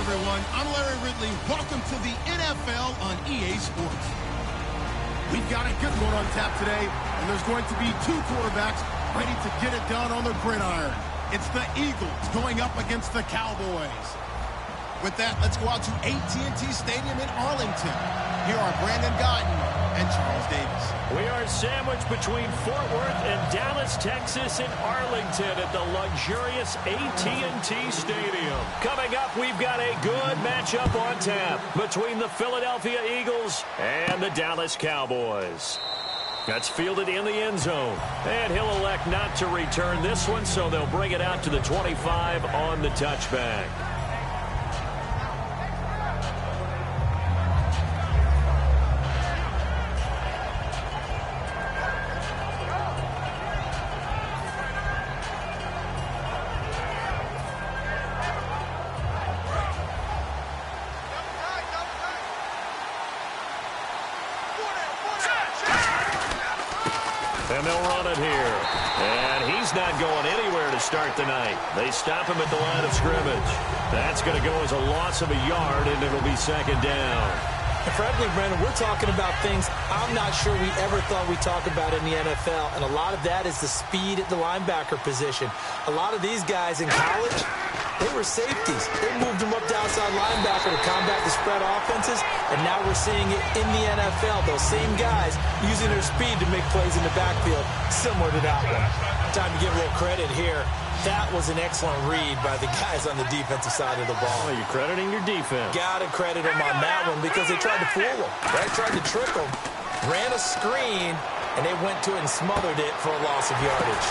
everyone. I'm Larry Ridley. Welcome to the NFL on EA Sports. We've got a good one on tap today, and there's going to be two quarterbacks ready to get it done on the gridiron. It's the Eagles going up against the Cowboys. With that, let's go out to AT&T Stadium in Arlington. Here are Brandon Guyton and Charles Davis. We are sandwiched between Fort Worth and Dallas, Texas, and Arlington at the luxurious AT&T Stadium. Coming up, we've got a good matchup on tap between the Philadelphia Eagles and the Dallas Cowboys. That's fielded in the end zone. And he'll elect not to return this one, so they'll bring it out to the 25 on the touchback. And they'll run it here. And he's not going anywhere to start the night. They stop him at the line of scrimmage. That's going to go as a loss of a yard, and it'll be second down. And frankly, Brandon, we're talking about things I'm not sure we ever thought we'd talk about in the NFL. And a lot of that is the speed at the linebacker position. A lot of these guys in college, they were safeties. They moved them up to outside linebacker to combat the spread offenses, and now we're seeing it in the NFL. Those same guys using their speed to make plays in the backfield, similar to that one. Time to give a little credit here. That was an excellent read by the guys on the defensive side of the ball. Well, you're crediting your defense. Got to credit them on that one because they tried to fool them. They tried to trick them, ran a screen, and they went to it and smothered it for a loss of yardage.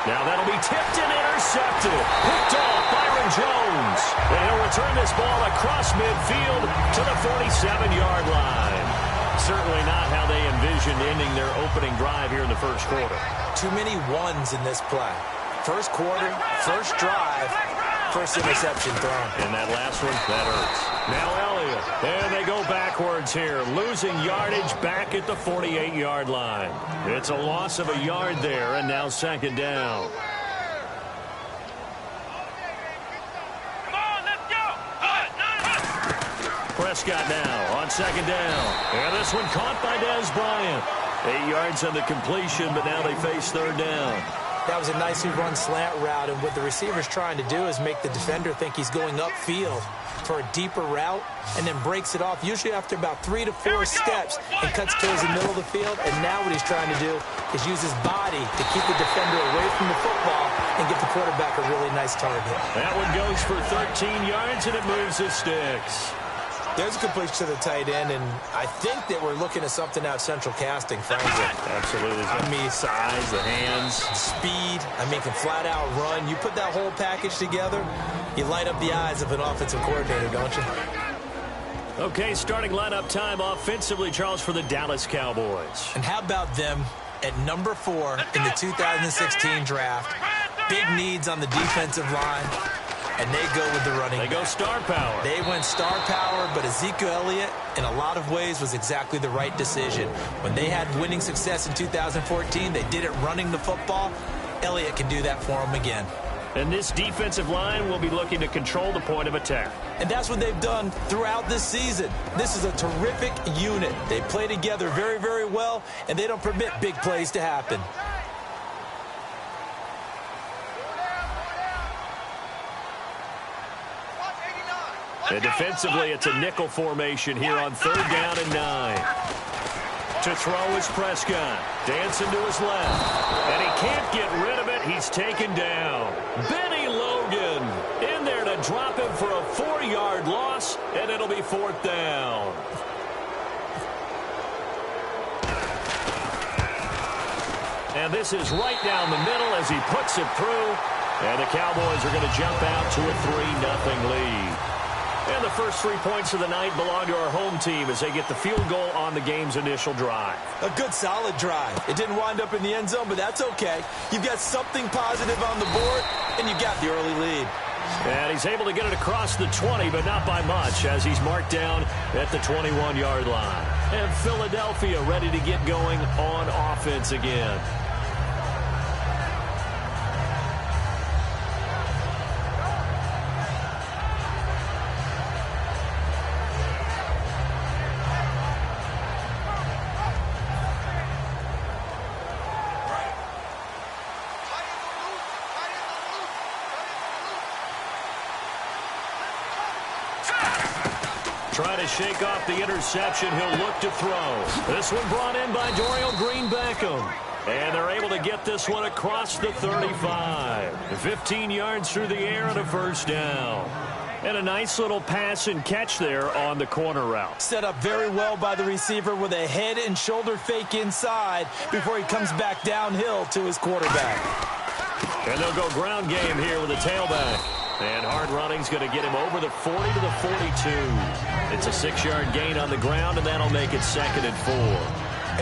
Now that'll be tipped and intercepted. Picked off Byron Jones. And he'll return this ball across midfield to the 47-yard line. Certainly not how they envisioned ending their opening drive here in the first quarter. Too many ones in this play. First quarter, first drive, first interception thrown. And that last one, that hurts. Now Elliott. And they go backwards here, losing yardage back at the 48-yard line. It's a loss of a yard there, and now second down. Come on, let's go. Prescott now on second down. And this one caught by Dez Bryant. 8 yards on the completion, but now they face third down. That was a nicely run slant route, and what the receiver's trying to do is make the defender think he's going upfield for a deeper route and then breaks it off, usually after about 3 to 4 steps, and cuts towards the middle of the field. And now what he's trying to do is use his body to keep the defender away from the football and give the quarterback a really nice target. That one goes for 13 yards, and it moves the sticks. There's a completion to the tight end, and I think that we're looking at something out of central casting, frankly. Absolutely. I mean, size, the hands. Speed. I mean, can flat out run. You put that whole package together, you light up the eyes of an offensive coordinator, don't you? Okay, starting lineup time offensively, Charles, for the Dallas Cowboys. And how about them at number 4 in the 2016 draft? Big needs on the defensive line. And they go with the running back. They go star power. They went star power, but Ezekiel Elliott, in a lot of ways, was exactly the right decision. When they had winning success in 2014, they did it running the football. Elliott can do that for them again. And this defensive line will be looking to control the point of attack. And that's what they've done throughout this season. This is a terrific unit. They play together very, very well, and they don't permit big plays to happen. And defensively, it's a nickel formation here on third down and 9. To throw is Prescott. Dancing to his left. And he can't get rid of it. He's taken down. Benny Logan in there to drop him for a 4-yard loss, and it'll be fourth down. And this is right down the middle as he puts it through. And the Cowboys are going to jump out to a 3-0 lead. And the first 3 points of the night belong to our home team as they get the field goal on the game's initial drive. A good, solid drive. It didn't wind up in the end zone, but that's okay. You've got something positive on the board, and you got the early lead. And he's able to get it across the 20, but not by much, as he's marked down at the 21-yard line. And Philadelphia ready to get going on offense again. Try to shake off the interception. He'll look to throw. This one brought in by Dorial Green-Beckham. And they're able to get this one across the 35. 15 yards through the air and a first down. And a nice little pass and catch there on the corner route. Set up very well by the receiver with a head and shoulder fake inside before he comes back downhill to his quarterback. And they'll go ground game here with a tailback. And hard running's going to get him over the 40 to the 42. It's a 6-yard gain on the ground, and that'll make it 2nd and 4.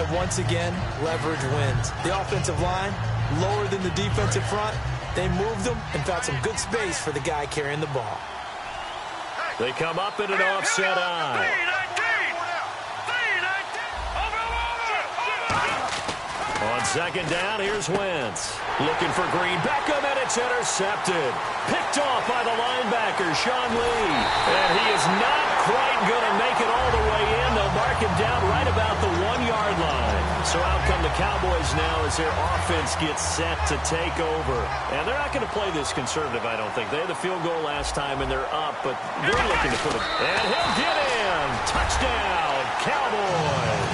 And once again, leverage wins. The offensive line, lower than the defensive front. They moved them and found some good space for the guy carrying the ball. They come up in an offset eye. On second down, here's Wentz. Looking for Green-Beckham, and it's intercepted. Picked off by the linebacker, Sean Lee. And he is not quite going to make it all the way in. They'll mark him down right about the 1-yard line. So out come the Cowboys now as their offense gets set to take over. And they're not going to play this conservative, I don't think. They had the field goal last time, and they're up, but they're looking to put it. And he'll get in. Touchdown, Cowboys.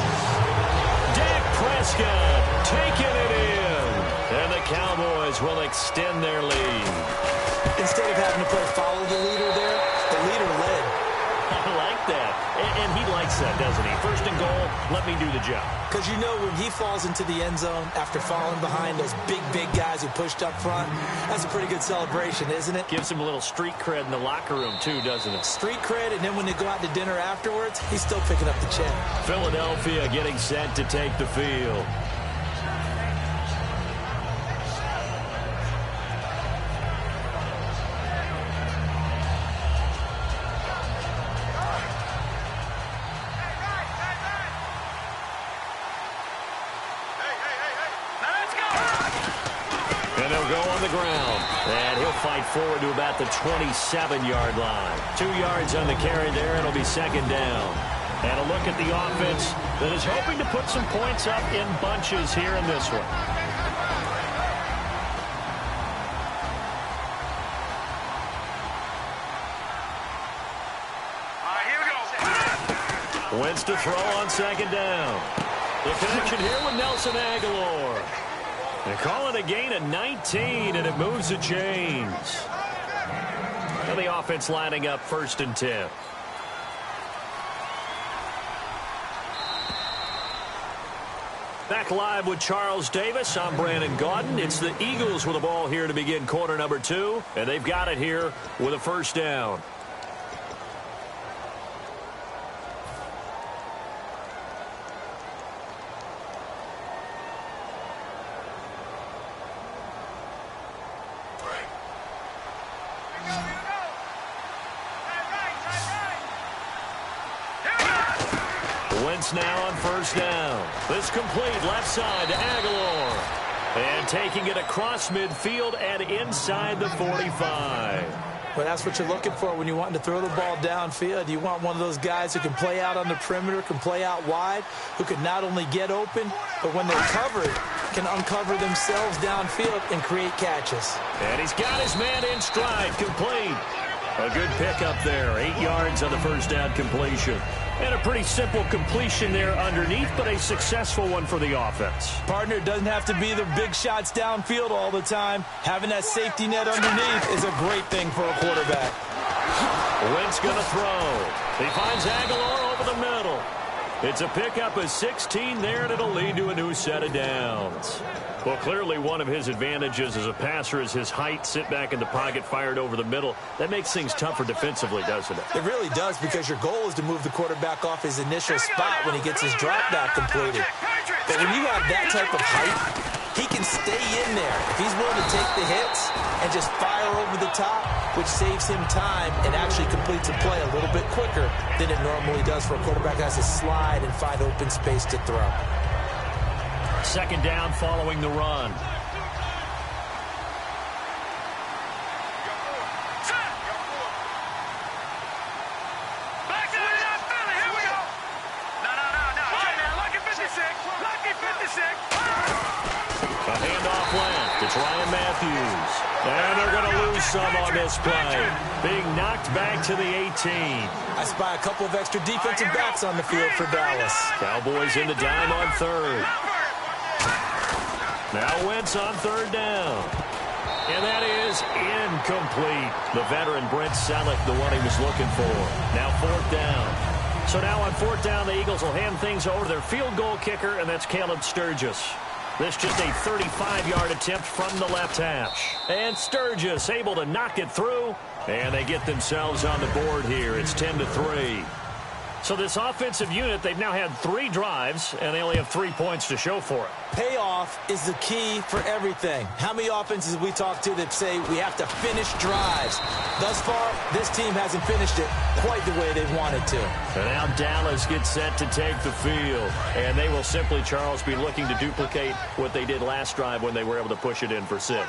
Dak Prescott taking it in. And the Cowboys will extend their lead. Instead of having to play follow the leader there, the leader led. I like that. And he likes that, doesn't he? First and goal, let me do the job. Because you know when he falls into the end zone after falling behind those big guys who pushed up front, that's a pretty good celebration, isn't it? Gives him a little street cred in the locker room, too, doesn't it? Street cred, and then when they go out to dinner afterwards, he's still picking up the check. Philadelphia getting set to take the field. And they'll go on the ground. And he'll fight forward to about the 27-yard line. 2 yards on the carry there. It'll be second down. And a look at the offense that is hoping to put some points up in bunches here in this one. Wentz to throw on second down. The connection here with Nelson Aguilar. They call it a gain of 19, and it moves the chains. And the offense lining up 1st and 10. Back live with Charles Davis. I'm Brandon Gaudin. It's the Eagles with the ball here to begin quarter number 2, and they've got it here with a first down. Wentz now on first down. This complete left side to Aguilar. And taking it across midfield and inside the 45. Well, that's what you're looking for when you want to throw the ball downfield. You want one of those guys who can play out on the perimeter, can play out wide, who can not only get open, but when they're covered, can uncover themselves downfield and create catches. And he's got his man in stride, complete. A good pickup there, 8 yards on the first down completion. And a pretty simple completion there underneath, but a successful one for the offense. Partner, doesn't have to be the big shots downfield all the time. Having that safety net underneath is a great thing for a quarterback. Wentz going to throw. He finds Aguilar over the middle. It's a pickup of 16 there, and it'll lead to a new set of downs. Well, clearly one of his advantages as a passer is his height, sit back in the pocket, fired over the middle. That makes things tougher defensively, doesn't it? It really does, because your goal is to move the quarterback off his initial spot when he gets his drop back completed. But when you have that type of height, he can stay in there. If he's willing to take the hits and just fire over the top, which saves him time and actually completes a play a little bit quicker than it normally does for a quarterback that has to slide and find open space to throw. Second down following the run. A handoff left. It's Ryan Matthews. And they're going to lose some on this play. Being knocked back to the 18. I spy a couple of extra defensive backs on the field for Dallas. Cowboys in the dime on third. Now Wentz on third down. And that is incomplete. The veteran Brent Selleck, the one he was looking for. Now fourth down. So now on fourth down, the Eagles will hand things over to their field goal kicker, and that's Caleb Sturgis. This just a 35-yard attempt from the left hash. And Sturgis able to knock it through, and they get themselves on the board here. It's 10-3. So this offensive unit, they've now had 3 drives, and they only have 3 points to show for it. Payoff is the key for everything. How many offenses have we talked to that say we have to finish drives? Thus far, this team hasn't finished it quite the way they wanted to. And now Dallas gets set to take the field. And they will simply, Charles, be looking to duplicate what they did last drive when they were able to push it in for 6.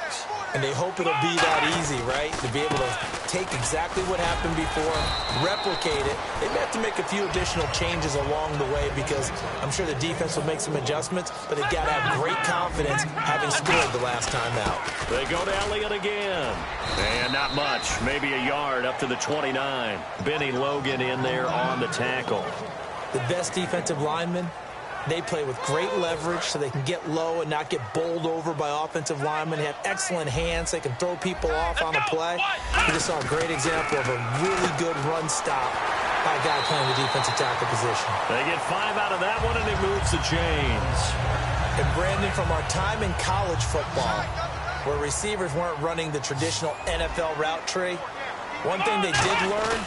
And they hope it'll be that easy, right? To be able to take exactly what happened before, replicate it. They may have to make a few additional changes along the way because I'm sure the defense will make some adjustments, but they got to have great confidence having scored the last time out. They go to Elliott again. And not much, maybe a yard up to the 29. Benny Logan in there on the tackle. The best defensive linemen, they play with great leverage so they can get low and not get bowled over by offensive linemen. They have excellent hands. They can throw people off on a play. We just saw a great example of a really good run stop by a guy playing the defensive tackle position. They get 5 out of that one, and it moves the chains. And Brandon, from our time in college football, where receivers weren't running the traditional NFL route tree, one thing they did learn,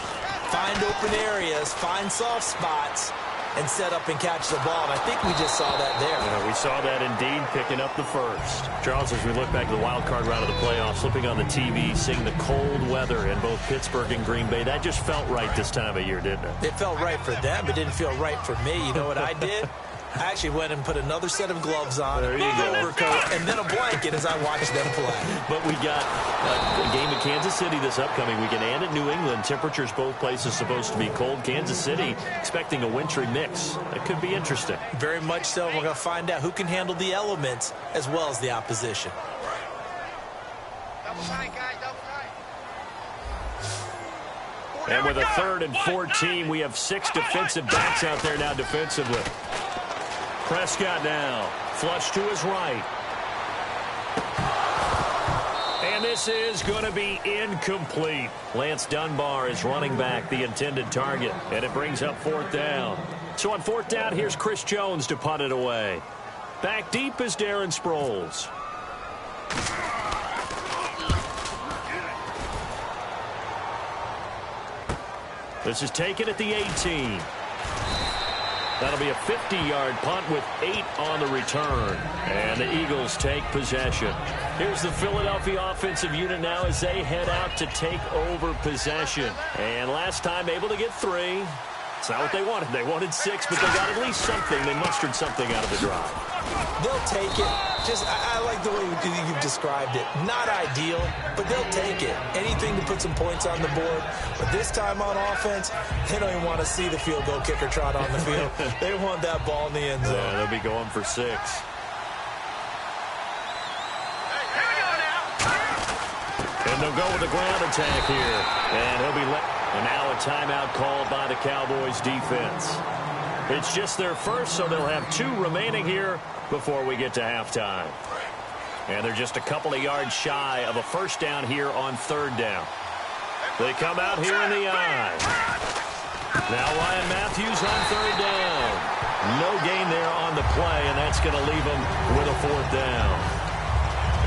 find open areas, find soft spots, and set up and catch the ball. And I think we just saw that there. Yeah, we saw that indeed, picking up the first. Charles, as we look back to the wild card round of the playoffs, flipping on the TV, seeing the cold weather in both Pittsburgh and Green Bay, that just felt right this time of year, didn't it? It felt right for them. It didn't feel right for me. You know what I did? I actually went and put another set of gloves on, a big overcoat, and then a blanket as I watched them play. But we got a game at Kansas City this upcoming weekend and at New England. Temperatures both places supposed to be cold. Kansas City expecting a wintry mix. That could be interesting. Very much so. We're going to find out who can handle the elements as well as the opposition. Double tight, guys, double tight. And with a 3rd and 14, we have 6 defensive backs out there now defensively. Prescott now, flush to his right. And this is going to be incomplete. Lance Dunbar is running back, the intended target, and it brings up 4th down. So on 4th down, here's Chris Jones to punt it away. Back deep is Darren Sproles. This is taken at the 18. That'll be a 50-yard punt with 8 on the return. And the Eagles take possession. Here's the Philadelphia offensive unit now as they head out to take over possession. And last time able to get 3. It's not what they wanted. They wanted 6, but they got at least something. They mustered something out of the drive. They'll take it. I like the way you've described it. Not ideal, but they'll take it. Anything to put some points on the board. But this time on offense, they don't even want to see the field goal kicker trot on the field. They want that ball in the end zone. Yeah, they'll be going for 6. And they'll go with the ground attack here. And he'll be let. And now a timeout called by the Cowboys defense. It's just their first, so they'll have 2 remaining here before we get to halftime. And they're just a couple of yards shy of a first down here on 3rd down. They come out here in the eye. Now Ryan Matthews on 3rd down. No gain there on the play, and that's going to leave them with a 4th down.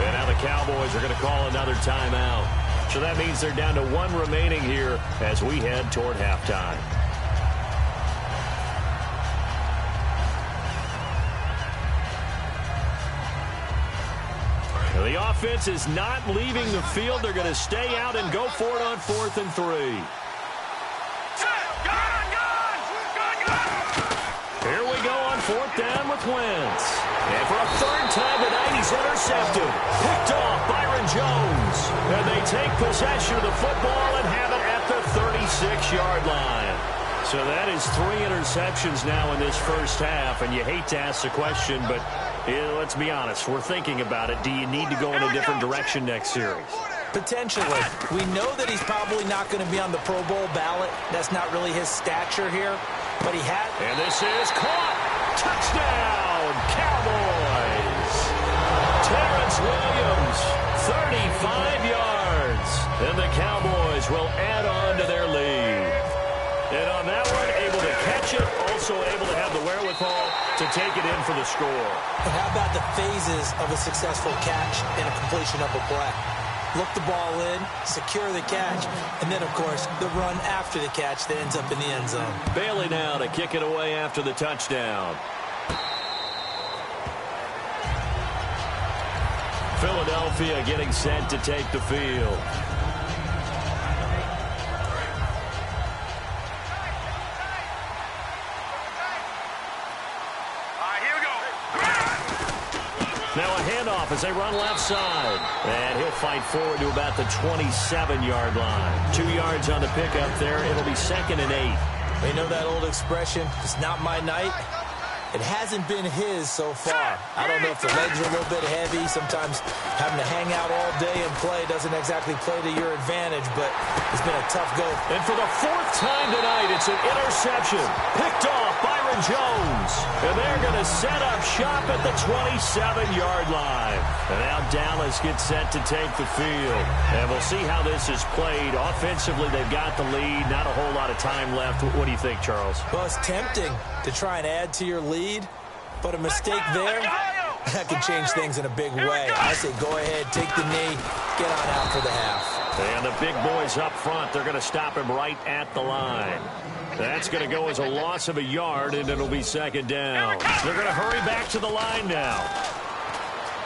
And now the Cowboys are going to call another timeout. So that means they're down to 1 remaining here as we head toward halftime. The offense is not leaving the field. They're going to stay out and go for it on 4th and 3. Here we go on 4th down with Wentz. And for a 3rd time tonight, he's intercepted. Picked off Byron Jones. And they take possession of the football and have it at the 36-yard line. So that is 3 interceptions now in this first half. And you hate to ask the question, but let's be honest. We're thinking about it. Do you need to go in a different direction next series? Potentially. We know that he's probably not going to be on the Pro Bowl ballot. That's not really his stature here. But he had... And this is caught. Touchdown, Cowboys. Terrence Williams, 35 yards. And the Cowboys will add on to their lead. And on that one, able to catch it, also able to have the wherewithal to take it in for the score. And how about the phases of a successful catch and a completion of a play? Look the ball in, secure the catch, and then, of course, the run after the catch that ends up in the end zone. Bailey now to kick it away after the touchdown. Philadelphia getting set to take the field. Now a handoff as they run left side. And he'll fight forward to about the 27-yard line. 2 yards on the pickup there. It'll be 2nd and 8. You know that old expression, it's not my night? It hasn't been his so far. I don't know if the legs are a little bit heavy. Sometimes having to hang out all day and play doesn't exactly play to your advantage, but it's been a tough go. And for the 4th time tonight, it's an interception. Picked off Byron Jones. And they're going to set up shop at the 27-yard line. And now Dallas gets set to take the field. And we'll see how this is played. Offensively, they've got the lead. Not a whole lot of time left. What do you think, Charles? Well, it's tempting to try and add to your lead, but a mistake there, that can change things in a big way. I say go ahead, take the knee, get on out for the half. And the big boys up front, they're going to stop him right at the line. That's going to go as a loss of a yard, and it'll be 2nd down. They're going to hurry back to the line now.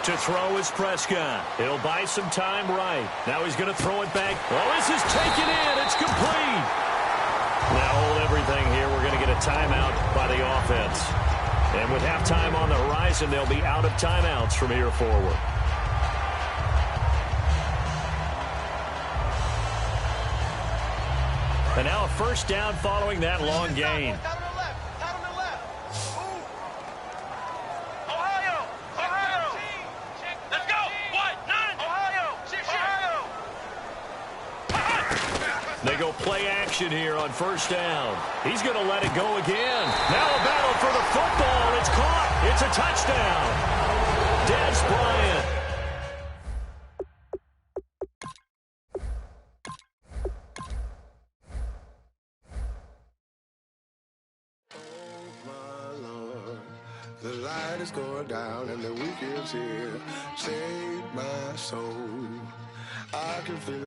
To throw is Prescott. He'll buy some time right. Now he's going to throw it back. Oh, this is taken in. It's complete. Now hold everything here. We're going to get a timeout by the offense. And with halftime on the horizon, they'll be out of timeouts from here forward. And now a 1st down following that long gain. They go play action here on 1st down. He's going to let it go again. Now a battle for the football. It's caught. It's a touchdown. Dez Bryant. Oh, my Lord, the light is going down and the weekend's here. Save my soul. I can feel